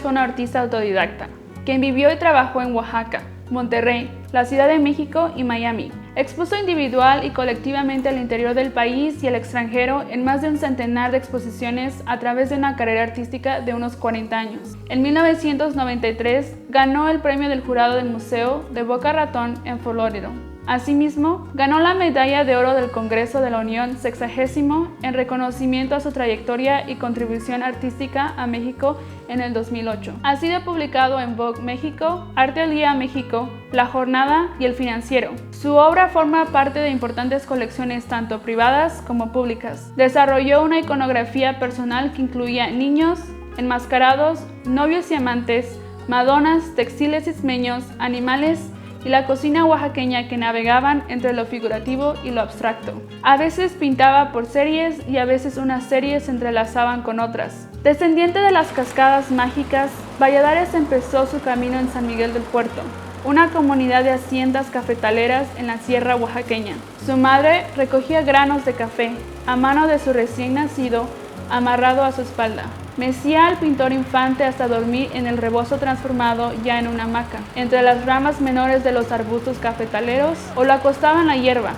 fue un artista autodidacta, quien vivió y trabajó en Oaxaca, Monterrey, la Ciudad de México y Miami. Expuso individual y colectivamente al interior del país y al extranjero en más de un centenar de exposiciones a través de una carrera artística de unos 40 años. En 1993 ganó el premio del jurado del Museo de Boca Ratón en Fort Lauderdale. Asimismo, ganó la Medalla de Oro del Congreso de la Unión 60º en reconocimiento a su trayectoria y contribución artística a México en el 2008. Ha sido publicado en Vogue México, Arte al Día México, La Jornada y El Financiero. Su obra forma parte de importantes colecciones tanto privadas como públicas. Desarrolló una iconografía personal que incluía niños, enmascarados, novios y amantes, madonas, textiles ismeños, animales y la cocina oaxaqueña que navegaban entre lo figurativo y lo abstracto. A veces pintaba por series y a veces unas series se entrelazaban con otras. Descendiente de las cascadas mágicas, Valladares empezó su camino en San Miguel del Puerto, una comunidad de haciendas cafetaleras en la sierra oaxaqueña. Su madre recogía granos de café a mano de su recién nacido, amarrado a su espalda. Mecía al pintor infante hasta dormir en el rebozo transformado ya en una hamaca, entre las ramas menores de los arbustos cafetaleros, o lo acostaba en la hierba,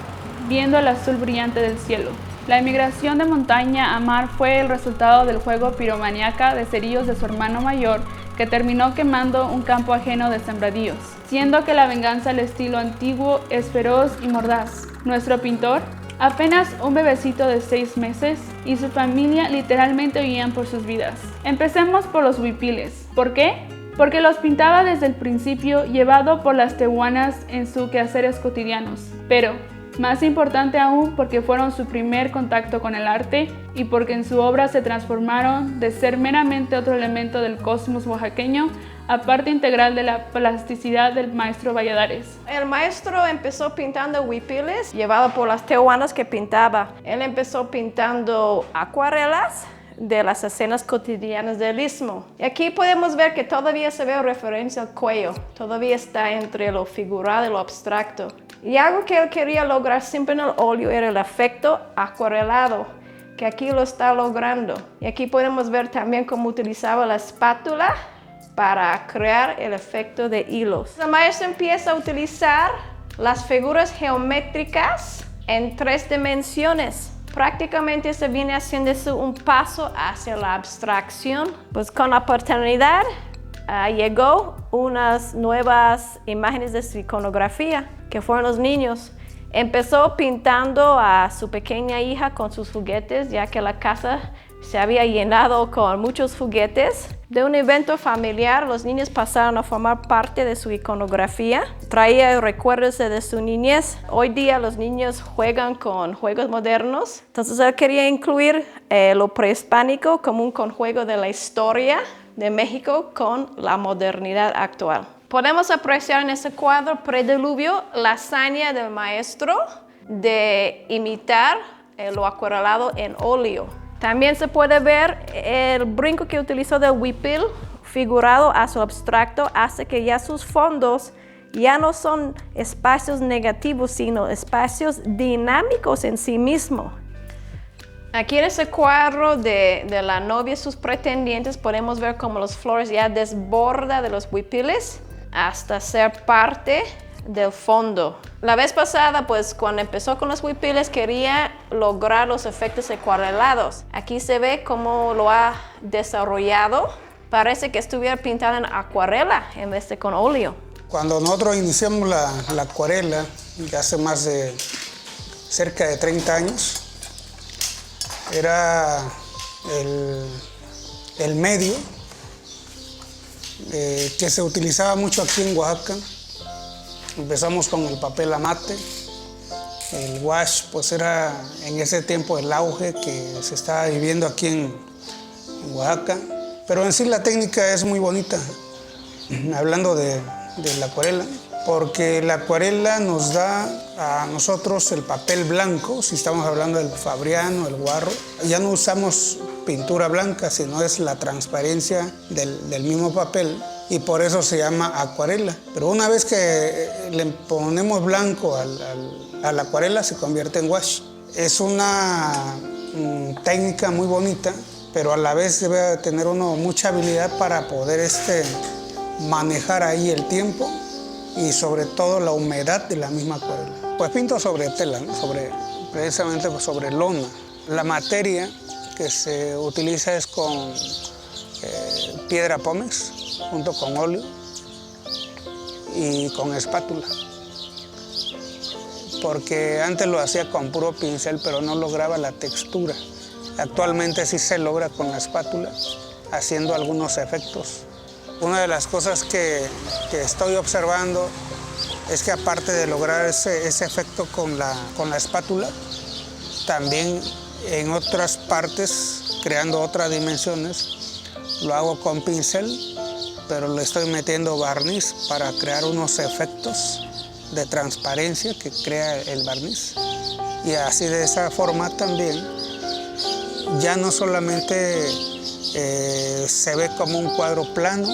viendo el azul brillante del cielo. La emigración de montaña a mar fue el resultado del juego piromaníaca de cerillos de su hermano mayor, que terminó quemando un campo ajeno de sembradíos, siendo que la venganza al estilo antiguo es feroz y mordaz. Nuestro pintor, apenas un bebecito de 6 meses, y su familia literalmente huían por sus vidas. Empecemos por los huipiles. ¿Por qué? Porque los pintaba desde el principio, llevado por las tehuanas en sus quehaceres cotidianos. Pero, más importante aún, porque fueron su primer contacto con el arte y porque en su obra se transformaron de ser meramente otro elemento del cosmos oaxaqueño a parte integral de la plasticidad del maestro Valladares. El maestro empezó pintando huipiles, llevado por las tehuanas que pintaba. Él empezó pintando acuarelas de las escenas cotidianas del Istmo. Y aquí podemos ver que todavía se ve referencia al cuello, todavía está entre lo figurado y lo abstracto. Y algo que él quería lograr siempre en el óleo era el efecto acuarelado, que aquí lo está logrando. Y aquí podemos ver también cómo utilizaba la espátula para crear el efecto de hilos. El maestro empieza a utilizar las figuras geométricas en 3 dimensiones. Prácticamente se viene haciendo un paso hacia la abstracción. Pues con la paternidad llegó unas nuevas imágenes de su iconografía, que fueron los niños. Empezó pintando a su pequeña hija con sus juguetes, ya que la casa se había llenado con muchos juguetes. De un evento familiar, los niños pasaron a formar parte de su iconografía. Traía recuerdos de su niñez. Hoy día los niños juegan con juegos modernos. Entonces él quería incluir lo prehispánico como un conjuego de la historia de México con la modernidad actual. Podemos apreciar en este cuadro Prediluvio la hazaña del maestro de imitar lo acuarelado en óleo. También se puede ver el brinco que utilizó del huipil figurado a su abstracto, hace que ya sus fondos ya no son espacios negativos, sino espacios dinámicos en sí mismos. Aquí en ese cuadro de la novia y sus pretendientes podemos ver cómo las flores ya desbordan de los huipiles hasta ser parte del fondo. La vez pasada, pues cuando empezó con los huipiles, quería lograr los efectos acuarelados. Aquí se ve cómo lo ha desarrollado. Parece que estuviera pintando en acuarela en vez de con óleo. Cuando nosotros iniciamos la acuarela, ya hace más de cerca de 30 años, era el medio que se utilizaba mucho aquí en Oaxaca. Empezamos con el papel amate. El wash pues era en ese tiempo el auge que se estaba viviendo aquí en Oaxaca. Pero en sí la técnica es muy bonita, hablando de la acuarela, porque la acuarela nos da a nosotros el papel blanco, si estamos hablando del Fabriano, el Guarro. Ya no usamos pintura blanca, sino es la transparencia del mismo papel, y por eso se llama acuarela. Pero una vez que le ponemos blanco a la acuarela, se convierte en wash. Es una técnica muy bonita pero a la vez debe tener uno mucha habilidad para poder manejar ahí el tiempo y sobre todo la humedad de la misma acuarela. Pues pinto sobre tela, ¿no? Precisamente sobre lona. La materia que se utiliza es con piedra pómez junto con óleo y con espátula, porque antes lo hacía con puro pincel pero no lograba la textura. Actualmente sí se logra con la espátula haciendo algunos efectos. Una de las cosas que estoy observando es que aparte de lograr ese efecto con la espátula, también en otras partes, creando otras dimensiones, lo hago con pincel, pero le estoy metiendo barniz para crear unos efectos de transparencia que crea el barniz. Y así de esa forma también ya no solamente se ve como un cuadro plano,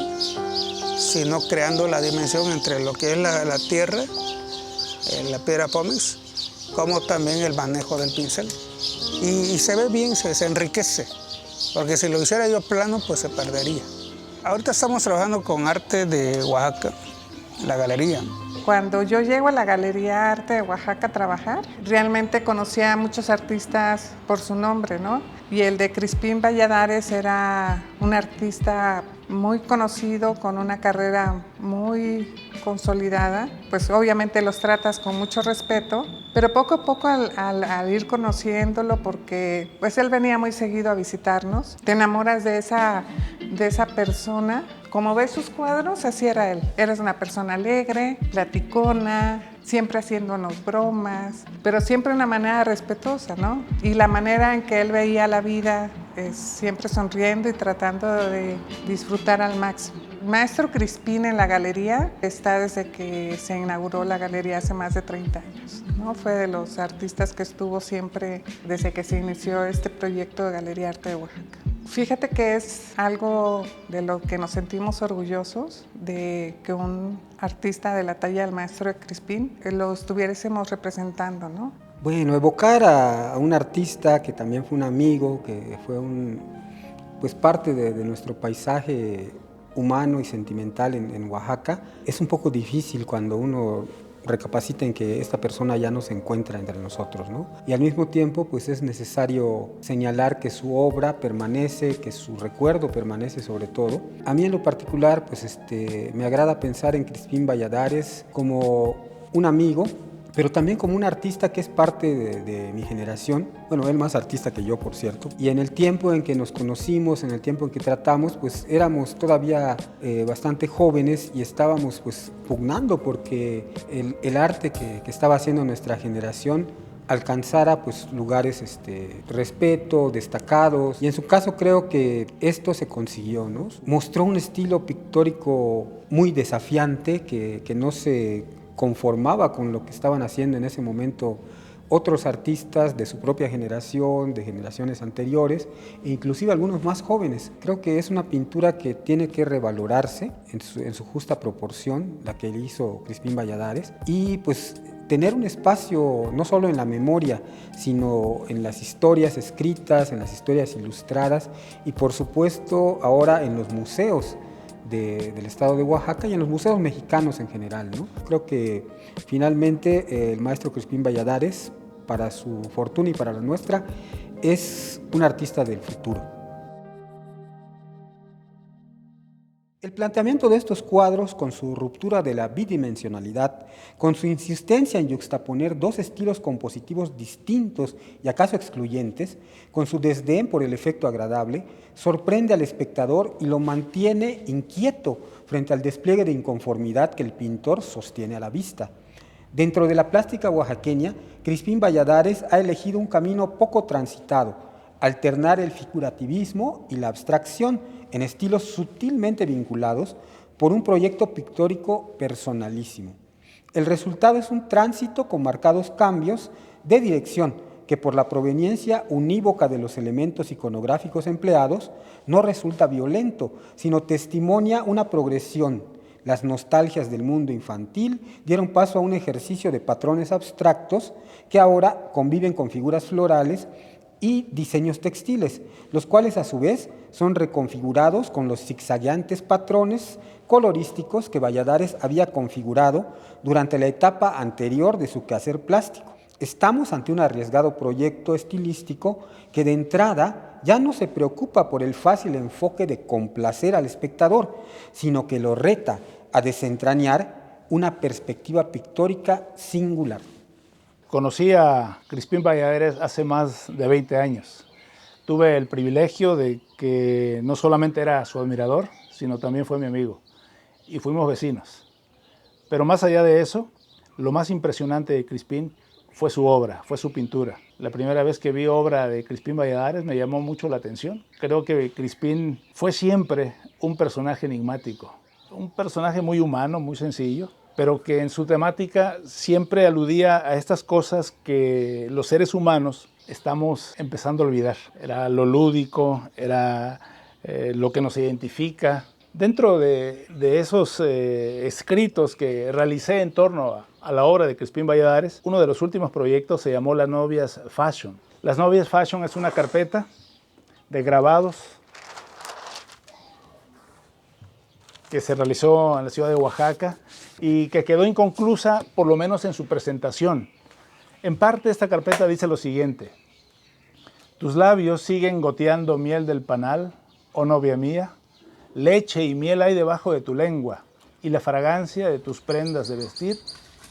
sino creando la dimensión entre lo que es la tierra, la piedra pómez, como también el manejo del pincel. Y se ve bien, se enriquece, porque si lo hiciera yo plano, pues se perdería. Ahorita estamos trabajando con arte de Oaxaca, la galería. Cuando yo llego a la Galería Arte de Oaxaca a trabajar, realmente conocía a muchos artistas por su nombre, ¿no? Y el de Crispín Valladares era un artista muy conocido, con una carrera muy consolidada. Pues obviamente los tratas con mucho respeto, pero poco a poco al ir conociéndolo, porque pues él venía muy seguido a visitarnos, te enamoras de esa persona. Como ves sus cuadros, así era él. Eres una persona alegre, platicona, siempre haciéndonos bromas, pero siempre de una manera respetuosa, ¿no? Y la manera en que él veía la vida es siempre sonriendo y tratando de disfrutar al máximo. Maestro Crispín en la galería está desde que se inauguró la galería hace más de 30 años, ¿no? Fue de los artistas que estuvo siempre desde que se inició este proyecto de Galería Arte de Oaxaca. Fíjate que es algo de lo que nos sentimos orgullosos, de que un artista de la talla del maestro Crispín lo estuviésemos representando, ¿no? Bueno, evocar a un artista que también fue un amigo, que fue pues parte de nuestro paisaje humano y sentimental en Oaxaca, es un poco difícil cuando uno recapacita en que esta persona ya no se encuentra entre nosotros, ¿no? Y al mismo tiempo, pues es necesario señalar que su obra permanece, que su recuerdo permanece sobre todo. A mí en lo particular, pues me agrada pensar en Crispín Valladares como un amigo, pero también como un artista que es parte de mi generación. Bueno, él más artista que yo, por cierto. Y en el tiempo en que nos conocimos, en el tiempo en que tratamos, pues éramos todavía bastante jóvenes y estábamos pues pugnando porque el arte que estaba haciendo nuestra generación alcanzara pues lugares respeto, destacados, y en su caso creo que esto se consiguió, ¿no? Mostró un estilo pictórico muy desafiante que no se conformaba con lo que estaban haciendo en ese momento otros artistas de su propia generación, de generaciones anteriores, e inclusive algunos más jóvenes. Creo que es una pintura que tiene que revalorarse en su justa proporción, la que hizo Crispín Valladares, y pues tener un espacio no solo en la memoria, sino en las historias escritas, en las historias ilustradas, y por supuesto ahora en los museos del estado de Oaxaca y en los museos mexicanos en general, ¿no? Creo que finalmente el maestro Crispín Valladares, para su fortuna y para la nuestra, es un artista del futuro. El planteamiento de estos cuadros, con su ruptura de la bidimensionalidad, con su insistencia en yuxtaponer dos estilos compositivos distintos y acaso excluyentes, con su desdén por el efecto agradable, sorprende al espectador y lo mantiene inquieto frente al despliegue de inconformidad que el pintor sostiene a la vista. Dentro de la plástica oaxaqueña, Crispín Valladares ha elegido un camino poco transitado: alternar el figurativismo y la abstracción en estilos sutilmente vinculados por un proyecto pictórico personalísimo. El resultado es un tránsito con marcados cambios de dirección que, por la proveniencia unívoca de los elementos iconográficos empleados, no resulta violento, sino testimonia una progresión. Las nostalgias del mundo infantil dieron paso a un ejercicio de patrones abstractos que ahora conviven con figuras florales y diseños textiles, los cuales a su vez son reconfigurados con los zigzagueantes patrones colorísticos que Valladares había configurado durante la etapa anterior de su quehacer plástico. Estamos ante un arriesgado proyecto estilístico que de entrada ya no se preocupa por el fácil enfoque de complacer al espectador, sino que lo reta a desentrañar una perspectiva pictórica singular. Conocí a Crispín Valladares hace más de 20 años. Tuve el privilegio de que no solamente era su admirador, sino también fue mi amigo. Y fuimos vecinos. Pero más allá de eso, lo más impresionante de Crispín fue su obra, fue su pintura. La primera vez que vi obra de Crispín Valladares me llamó mucho la atención. Creo que Crispín fue siempre un personaje enigmático, un personaje muy humano, muy sencillo, pero que en su temática siempre aludía a estas cosas que los seres humanos estamos empezando a olvidar. Era lo lúdico, era lo que nos identifica. Dentro de esos escritos que realicé en torno a la obra de Crispín Valladares, uno de los últimos proyectos se llamó Las Novias Fashion. Las Novias Fashion es una carpeta de grabados que se realizó en la ciudad de Oaxaca y que quedó inconclusa, por lo menos en su presentación. En parte esta carpeta dice lo siguiente: tus labios siguen goteando miel del panal, oh novia mía, leche y miel hay debajo de tu lengua, y la fragancia de tus prendas de vestir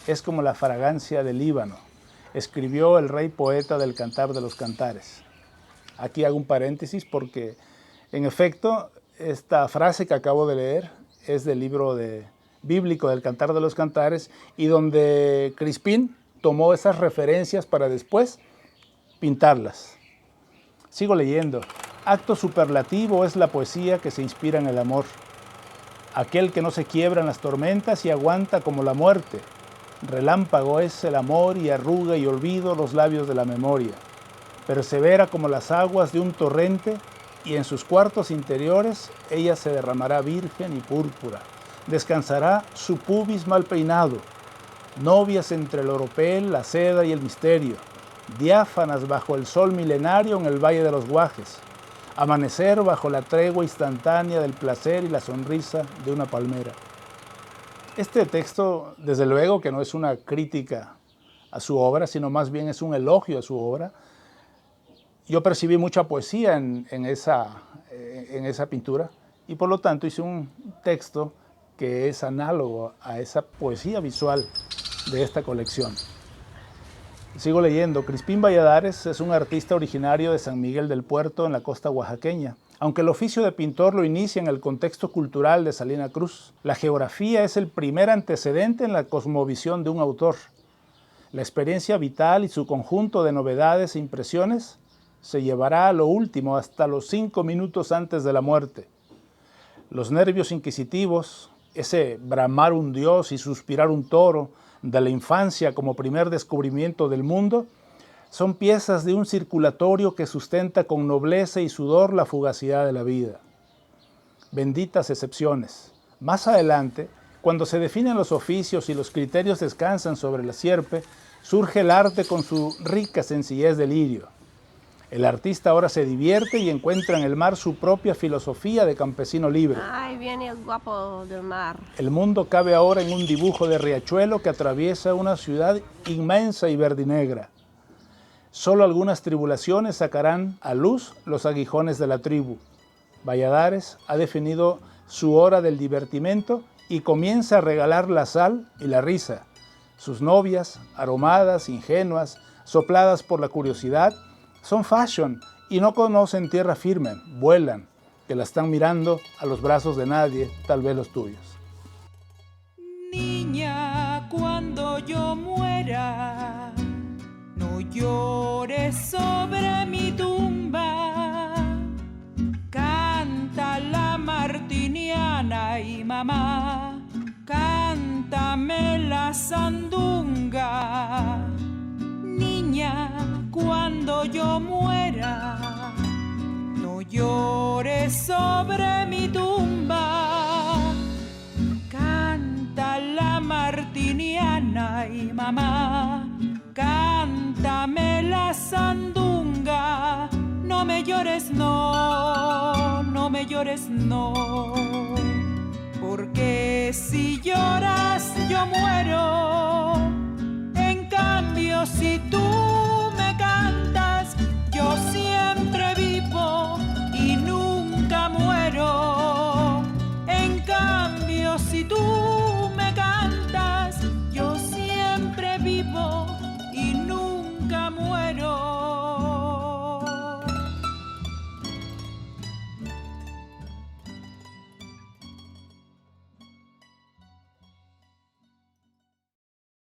es como la fragancia del Líbano, escribió el rey poeta del Cantar de los Cantares. Aquí hago un paréntesis porque, en efecto, esta frase que acabo de leer es del libro bíblico del Cantar de los Cantares, y donde Crispín tomó esas referencias para después pintarlas. Sigo leyendo. Acto superlativo es la poesía que se inspira en el amor. Aquel que no se quiebra en las tormentas y aguanta como la muerte. Relámpago es el amor y arruga y olvido los labios de la memoria. Persevera como las aguas de un torrente y en sus cuartos interiores ella se derramará virgen y púrpura. Descansará su pubis mal peinado. Novias entre el oropel, la seda y el misterio. Diáfanas bajo el sol milenario en el valle de los guajes. Amanecer bajo la tregua instantánea del placer y la sonrisa de una palmera. Este texto, desde luego, que no es una crítica a su obra, sino más bien es un elogio a su obra. Yo percibí mucha poesía en esa pintura y por lo tanto hice un texto que es análogo a esa poesía visual de esta colección. Sigo leyendo. Crispín Valladares es un artista originario de San Miguel del Puerto, en la costa oaxaqueña. Aunque el oficio de pintor lo inicia en el contexto cultural de Salina Cruz, la geografía es el primer antecedente en la cosmovisión de un autor. La experiencia vital y su conjunto de novedades e impresiones se llevará a lo último hasta los 5 minutos antes de la muerte. Los nervios inquisitivos, ese bramar un dios y suspirar un toro de la infancia como primer descubrimiento del mundo, son piezas de un circulatorio que sustenta con nobleza y sudor la fugacidad de la vida. Benditas excepciones. Más adelante, cuando se definen los oficios y los criterios descansan sobre la sierpe, surge el arte con su rica sencillez de lirio. El artista ahora se divierte y encuentra en el mar su propia filosofía de campesino libre. Ay, viene el guapo del mar. El mundo cabe ahora en un dibujo de riachuelo que atraviesa una ciudad inmensa y verdinegra. Solo algunas tribulaciones sacarán a luz los aguijones de la tribu. Valladares ha definido su hora del divertimento y comienza a regalar la sal y la risa. Sus novias, aromadas, ingenuas, sopladas por la curiosidad, son fashion y no conocen tierra firme, vuelan, que la están mirando a los brazos de nadie, tal vez los tuyos. Niña, cuando yo muera, no llores sobre mi tumba. Canta la martiniana y mamá, cántame la sandunga. Niña, cuando yo muera, no llores sobre mi tumba. Canta la martiniana y mamá, cántame la sandunga. llores, no, no me llores, no. Porque si lloras yo muero. En cambio si tú me cantas, yo siempre vivo y nunca muero. En cambio si tú